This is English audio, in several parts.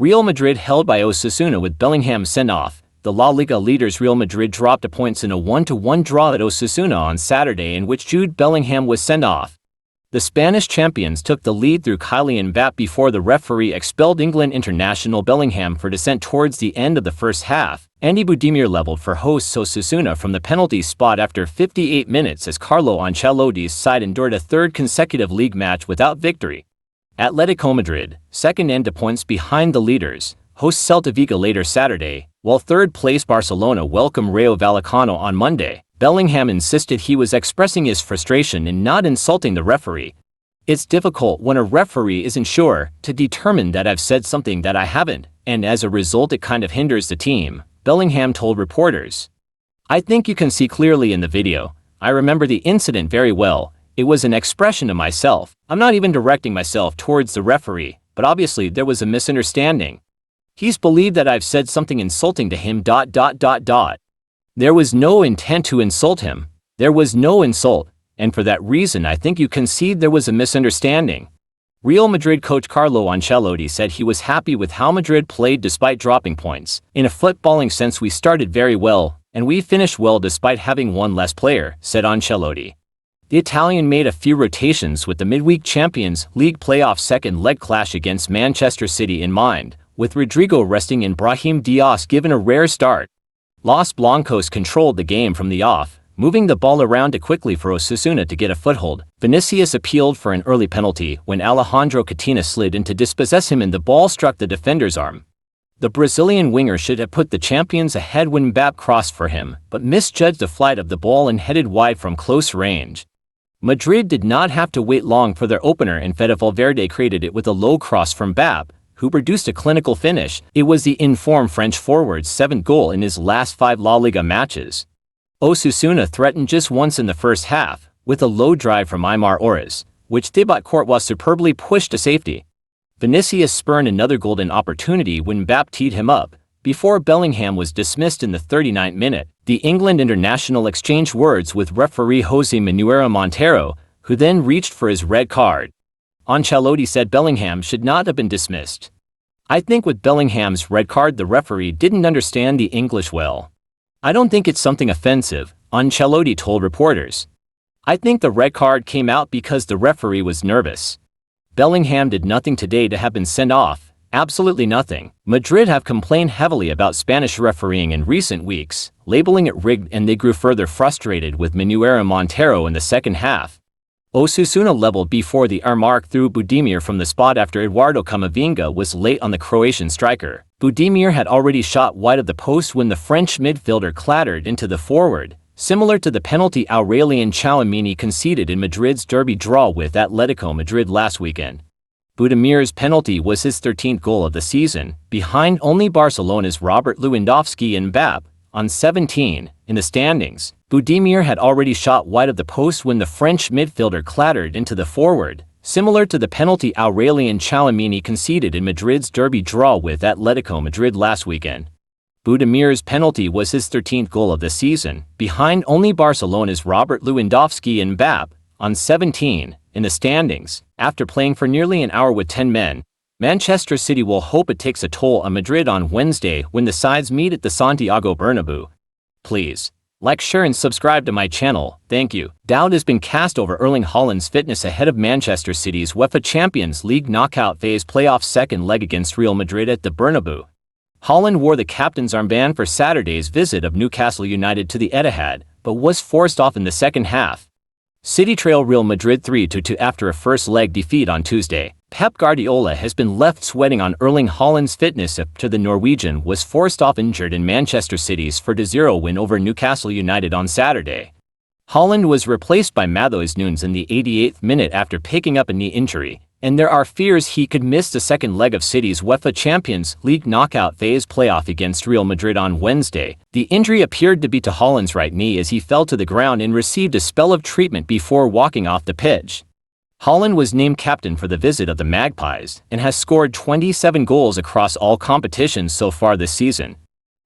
Real Madrid held by Osasuna with Bellingham's send-off. The La Liga leaders Real Madrid dropped to points in a 1-1 draw at Osasuna on Saturday, in which Jude Bellingham was sent off. The Spanish champions took the lead through Kylian Mbappé before the referee expelled England international Bellingham for dissent towards the end of the first half. Andy Budimir leveled for hosts Osasuna from the penalty spot after 58 minutes as Carlo Ancelotti's side endured a third consecutive league match without victory. Atletico Madrid, second and 2 points behind the leaders, hosts Celta Vigo later Saturday, while third-place Barcelona welcome Rayo Vallecano on Monday. Bellingham insisted he was expressing his frustration in not insulting the referee. "It's difficult when a referee isn't sure to determine that I've said something that I haven't, and as a result it kind of hinders the team," Bellingham told reporters. "I think you can see clearly in the video. I remember the incident very well. It was an expression of myself. I'm not even directing myself towards the referee, but obviously there was a misunderstanding. He's believed that I've said something insulting to him. There was no intent to insult him. There was no insult, and for that reason I think you can see there was a misunderstanding." Real Madrid coach Carlo Ancelotti said he was happy with how Madrid played despite dropping points. "In a footballing sense we started very well, and we finished well despite having one less player," said Ancelotti. The Italian made a few rotations with the midweek Champions League playoff second leg clash against Manchester City in mind, with Rodrigo resting and Brahim Diaz given a rare start. Los Blancos controlled the game from the off, moving the ball around too quickly for Osasuna to get a foothold. Vinicius appealed for an early penalty when Alejandro Catina slid in to dispossess him and the ball struck the defender's arm. The Brazilian winger should have put the champions ahead when Mbappé crossed for him, but misjudged the flight of the ball and headed wide from close range. Madrid did not have to wait long for their opener, and Fede Valverde created it with a low cross from Mbappé, who produced a clinical finish. It was the in-form French forward's 7th goal in his last 5 La Liga matches. Osasuna threatened just once in the first half, with a low drive from Aimar Ores, which Thibaut Courtois superbly pushed to safety. Vinicius spurned another golden opportunity when Mbappé teed him up, before Bellingham was dismissed in the 39th minute. The England international exchanged words with referee Jose Manuel Montero, who then reached for his red card. Ancelotti said Bellingham should not have been dismissed. "I think with Bellingham's red card the referee didn't understand the English well. I don't think it's something offensive," Ancelotti told reporters. "I think the red card came out because the referee was nervous. Bellingham did nothing today to have been sent off, absolutely nothing." Madrid have complained heavily about Spanish refereeing in recent weeks, labeling it rigged, and they grew further frustrated with Manuel Montero in the second half. Osasuna leveled before the hour mark through Budimir from the spot after Eduardo Camavinga was late on the Croatian striker. Budimir had already shot wide of the post when the French midfielder clattered into the forward, similar to the penalty Aurelien Tchouaméni conceded in Madrid's derby draw with Atletico Madrid last weekend. Budimir's penalty was his 13th goal of the season, behind only Barcelona's Robert Lewandowski and Mbappé, on 17, in the standings. Budimir had already shot wide of the post when the French midfielder clattered into the forward, similar to the penalty Aurelien Tchouaméni conceded in Madrid's derby draw with Atletico Madrid last weekend. Budimir's penalty was his 13th goal of the season, behind only Barcelona's Robert Lewandowski and Mbappé, on 17, in the standings. After playing for nearly an hour with 10 men, Manchester City will hope it takes a toll on Madrid on Wednesday when the sides meet at the Santiago Bernabeu. Please like, share and subscribe to my channel, thank you. Doubt has been cast over Erling Haaland's fitness ahead of Manchester City's UEFA Champions League knockout phase playoff second leg against Real Madrid at the Bernabeu. Haaland wore the captain's armband for Saturday's visit of Newcastle United to the Etihad, but was forced off in the second half. City trailed Real Madrid 3-2 after a first-leg defeat on Tuesday. Pep Guardiola has been left sweating on Erling Haaland's fitness after the Norwegian was forced off injured in Manchester City's 4-0 win over Newcastle United on Saturday. Haaland was replaced by Matheus Nunes in the 88th minute after picking up a knee injury, and there are fears he could miss the second leg of City's UEFA Champions League knockout phase playoff against Real Madrid on Wednesday. The injury appeared to be to Haaland's right knee as he fell to the ground and received a spell of treatment before walking off the pitch. Haaland was named captain for the visit of the Magpies and has scored 27 goals across all competitions so far this season.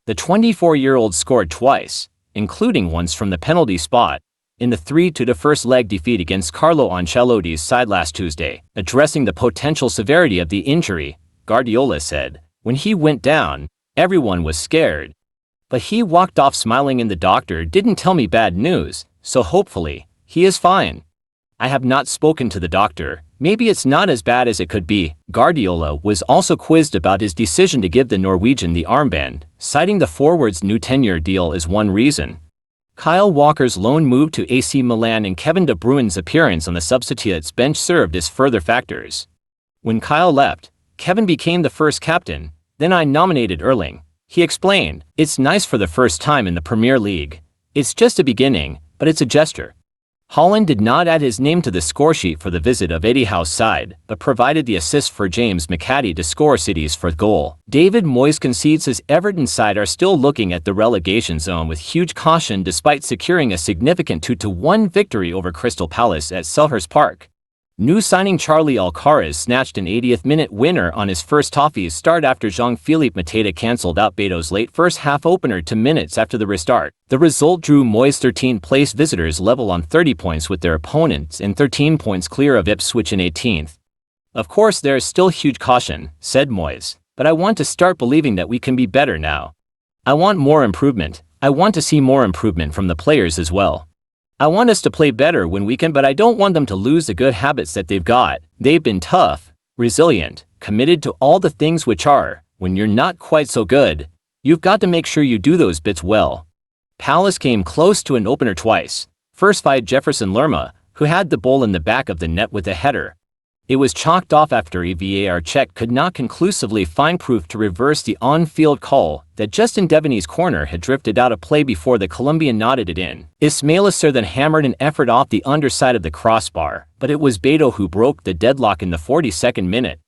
The 24-year-old scored twice, including once from the penalty spot, in the 3-2 first-leg defeat against Carlo Ancelotti's side last Tuesday. Addressing the potential severity of the injury, Guardiola said, When he went down, everyone was scared. But he walked off smiling and the doctor didn't tell me bad news, so hopefully, he is fine. I have not spoken to the doctor, maybe it's not as bad as it could be. Guardiola was also quizzed about his decision to give the Norwegian the armband, citing the forward's new 10-year deal as one reason. Kyle Walker's loan move to AC Milan and Kevin De Bruyne's appearance on the substitutes bench served as further factors. When Kyle left, Kevin became the first captain, then I nominated Erling. He explained, "It's nice for the first time in the Premier League. It's just a beginning, but it's a gesture." Haaland did not add his name to the scoresheet for the visit of Eddie Howe's side, but provided the assist for James McAtee to score City's fourth goal. David Moyes concedes his Everton side are still looking at the relegation zone with huge caution despite securing a significant 2-1 victory over Crystal Palace at Selhurst Park. New signing Charlie Alcaraz snatched an 80th-minute winner on his first Toffees start after Jean-Philippe Mateta cancelled out Beto's late first-half opener 2 minutes after the restart. The result drew Moyes' 13th-place visitors level on 30 points with their opponents and 13 points clear of Ipswich in 18th. "Of course there is still huge caution," said Moyes, "but I want to start believing that we can be better now. I want more improvement. I want to see more improvement from the players as well. I want us to play better when we can, but I don't want them to lose the good habits that they've got. They've been tough, resilient, committed to all the things which are, when you're not quite so good, you've got to make sure you do those bits well." Palace came close to an opener twice, first by Jefferson Lerma, who had the ball in the back of the net with a header. It was chalked off after a VAR check could not conclusively find proof to reverse the on-field call that Justin Devaney's corner had drifted out of play before the Colombian nodded it in. Ismail Assar then hammered an effort off the underside of the crossbar, but it was Beto who broke the deadlock in the 42nd minute.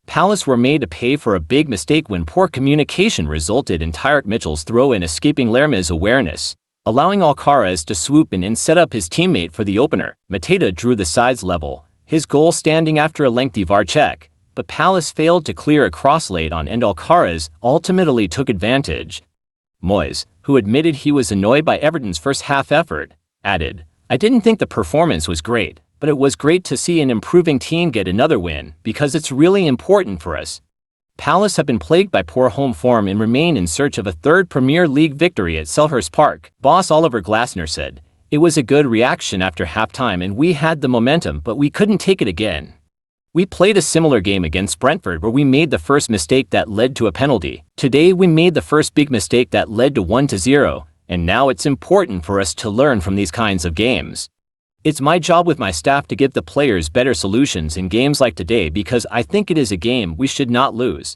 Palace were made to pay for a big mistake when poor communication resulted in Tyrick Mitchell's throw-in escaping Lerma's awareness, allowing Alcaraz to swoop in and set up his teammate for the opener. Mateta drew the sides level, his goal standing after a lengthy VAR check, but Palace failed to clear a cross late on and Alcaraz ultimately took advantage. Moyes, who admitted he was annoyed by Everton's first half effort, added, "I didn't think the performance was great, but it was great to see an improving team get another win because it's really important for us." Palace have been plagued by poor home form and remain in search of a third Premier League victory at Selhurst Park. Boss Oliver Glasner said, "It was a good reaction after halftime and we had the momentum, but we couldn't take it again. We played a similar game against Brentford where we made the first mistake that led to a penalty. Today we made the first big mistake that led to 1-0, and now it's important for us to learn from these kinds of games. It's my job with my staff to give the players better solutions in games like today because I think it is a game we should not lose.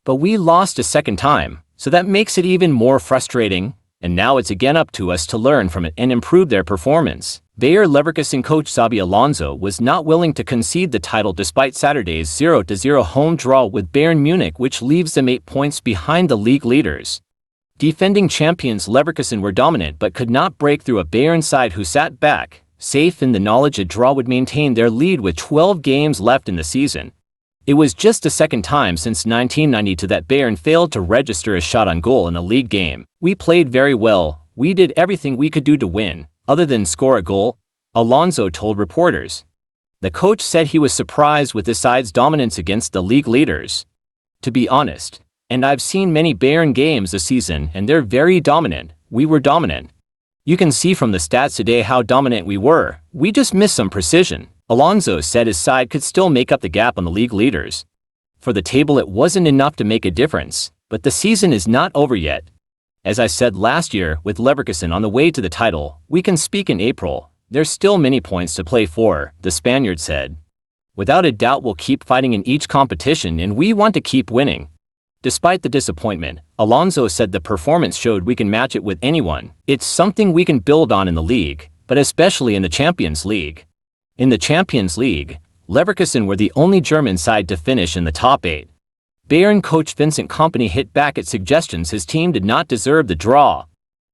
But we lost a second time, so that makes it even more frustrating, and now it's again up to us to learn from it and improve their performance." Bayer Leverkusen coach Xabi Alonso was not willing to concede the title despite Saturday's 0-0 home draw with Bayern Munich, which leaves them 8 points behind the league leaders. Defending champions Leverkusen were dominant but could not break through a Bayern side who sat back, safe in the knowledge a draw would maintain their lead with 12 games left in the season. It was just the second time since 1992 that Bayern failed to register a shot on goal in a league game. "We played very well, we did everything we could do to win, other than score a goal," Alonso told reporters. The coach said he was surprised with his side's dominance against the league leaders. "To be honest, and I've seen many Bayern games this season and they're very dominant, we were dominant. You can see from the stats today how dominant we were, we just missed some precision." Alonso said his side could still make up the gap on the league leaders. For the table it wasn't enough to make a difference, but the season is not over yet. "As I said last year, with Leverkusen on the way to the title, we can speak in April. There's still many points to play for," the Spaniard said. "Without a doubt we'll keep fighting in each competition and we want to keep winning." Despite the disappointment, Alonso said the performance showed we can match it with anyone. "It's something we can build on in the league, but especially in the Champions League." In the Champions League, Leverkusen were the only German side to finish in the top 8. Bayern coach Vincent Kompany hit back at suggestions his team did not deserve the draw.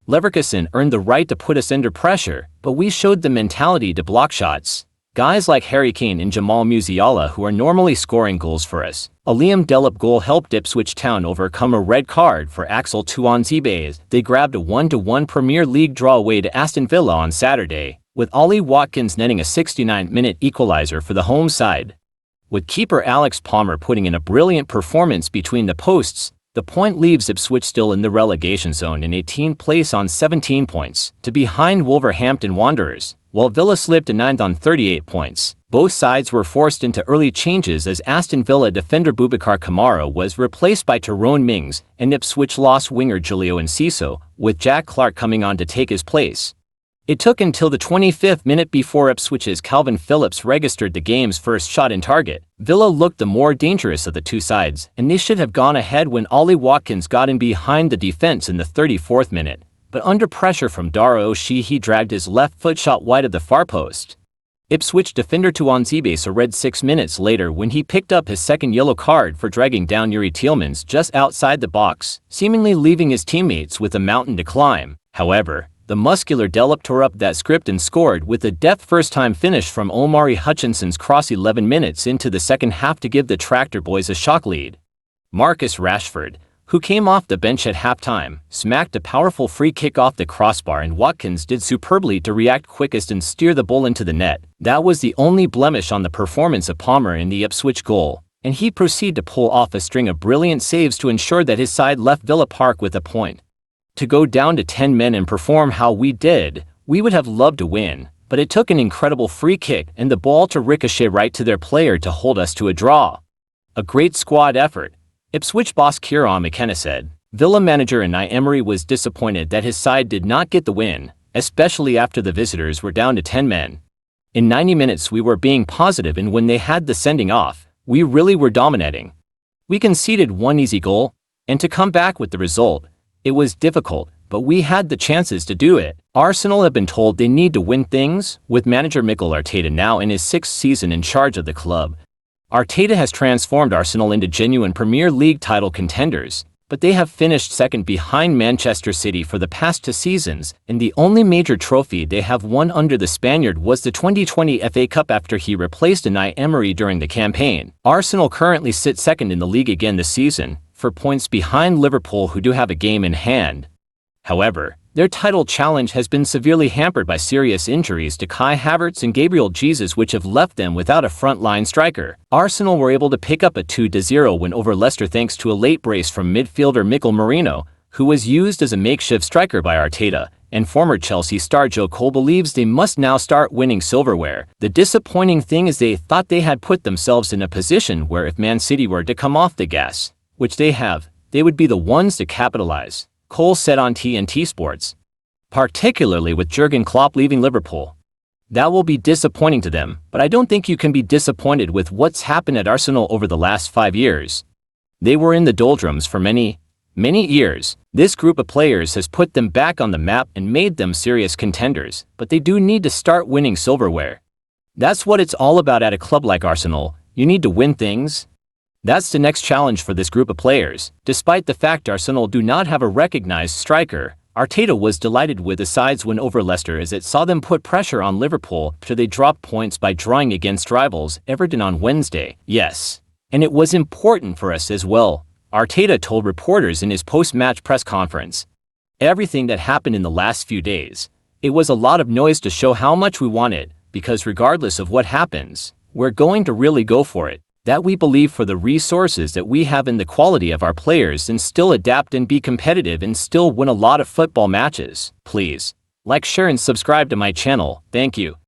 "Leverkusen earned the right to put us under pressure, but we showed the mentality to block shots. Guys like Harry Kane and Jamal Musiala who are normally scoring goals for us." A Liam Delap goal helped Ipswich Town overcome a red card for Axel Tuanzebe as they grabbed a 1-1 Premier League draw away to Aston Villa on Saturday, with Ollie Watkins netting a 69th-minute equaliser for the home side. With keeper Alex Palmer putting in a brilliant performance between the posts, the point leaves Ipswich still in the relegation zone in 18th place on 17 points, to behind Wolverhampton Wanderers, while Villa slipped to 9th on 38 points. Both sides were forced into early changes as Aston Villa defender Boubacar Kamara was replaced by Tyrone Mings, and Ipswich lost winger Julio Enciso, with Jack Clark coming on to take his place. It took until the 25th minute before Ipswich's Calvin Phillips registered the game's first shot in target. Villa looked the more dangerous of the two sides, and they should have gone ahead when Ollie Watkins got in behind the defense in the 34th minute, but under pressure from Dara O'Shea he dragged his left foot shot wide of the far post. Ipswich defender Tuanzebe saw red 6 minutes later when he picked up his second yellow card for dragging down Yuri Tielemans just outside the box, seemingly leaving his teammates with a mountain to climb. However, the muscular Delap tore up that script and scored with a deft first-time finish from Omari Hutchinson's cross 11 minutes into the second half to give the Tractor Boys a shock lead. Marcus Rashford, who came off the bench at halftime, smacked a powerful free kick off the crossbar, and Watkins did superbly to react quickest and steer the ball into the net. That was the only blemish on the performance of Palmer in the Ipswich goal, and he proceeded to pull off a string of brilliant saves to ensure that his side left Villa Park with a point. To go down to 10 men and perform how we did, we would have loved to win, but it took an incredible free kick and the ball to ricochet right to their player to hold us to a draw. A great squad effort, Ipswich boss Kieran McKenna said. Villa manager Unai Emery was disappointed that his side did not get the win, especially after the visitors were down to 10 men. In 90 minutes we were being positive, and when they had the sending off, we really were dominating. We conceded one easy goal, and to come back with the result, it was difficult, but we had the chances to do it. Arsenal have been told they need to win things, with manager Mikel Arteta now in his 6th season in charge of the club. Arteta has transformed Arsenal into genuine Premier League title contenders, but they have finished second behind Manchester City for the past 2 seasons, and the only major trophy they have won under the Spaniard was the 2020 FA Cup after he replaced Unai Emery during the campaign. Arsenal currently sit second in the league again this season, for points behind Liverpool, who do have a game in hand. However, their title challenge has been severely hampered by serious injuries to Kai Havertz and Gabriel Jesus, which have left them without a front-line striker. Arsenal were able to pick up a 2-0 win over Leicester thanks to a late brace from midfielder Mikel Merino, who was used as a makeshift striker by Arteta, and former Chelsea star Joe Cole believes they must now start winning silverware. The disappointing thing is they thought they had put themselves in a position where if Man City were to come off the gas, which they have, they would be the ones to capitalize, Cole said on TNT Sports. Particularly with Jurgen Klopp leaving Liverpool. That will be disappointing to them, but I don't think you can be disappointed with what's happened at Arsenal over the last 5 years. They were in the doldrums for many years. This group of players has put them back on the map and made them serious contenders, but they do need to start winning silverware. That's what it's all about at a club like Arsenal. You need to win things. That's the next challenge for this group of players. Despite the fact Arsenal do not have a recognized striker, Arteta was delighted with the side's win over Leicester as it saw them put pressure on Liverpool after they dropped points by drawing against rivals Everton on Wednesday. Yes, and it was important for us as well, Arteta told reporters in his post-match press conference. Everything that happened in the last few days, it was a lot of noise to show how much we want it, because regardless of what happens, we're going to really go for it. That we believe for the resources that we have in the quality of our players and still adapt and be competitive and still win a lot of football matches. Please like, share and subscribe to my channel. Thank you.